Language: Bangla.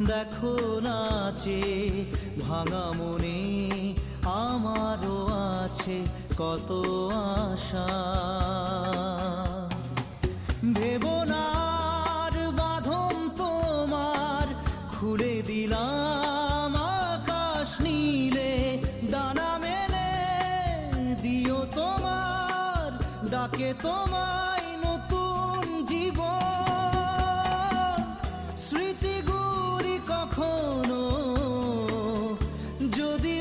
দেখো নাচে ভাঙা মনে আমারও আছে কত আশা। ভেবো না আর বাঁধন তোমার, খুলে দিলাম আকাশ নীলে। ডানা মেলে দিও তোমার ডাকে তোমায় নতুন জীবন। স্মৃতিগুলি কখনো যদি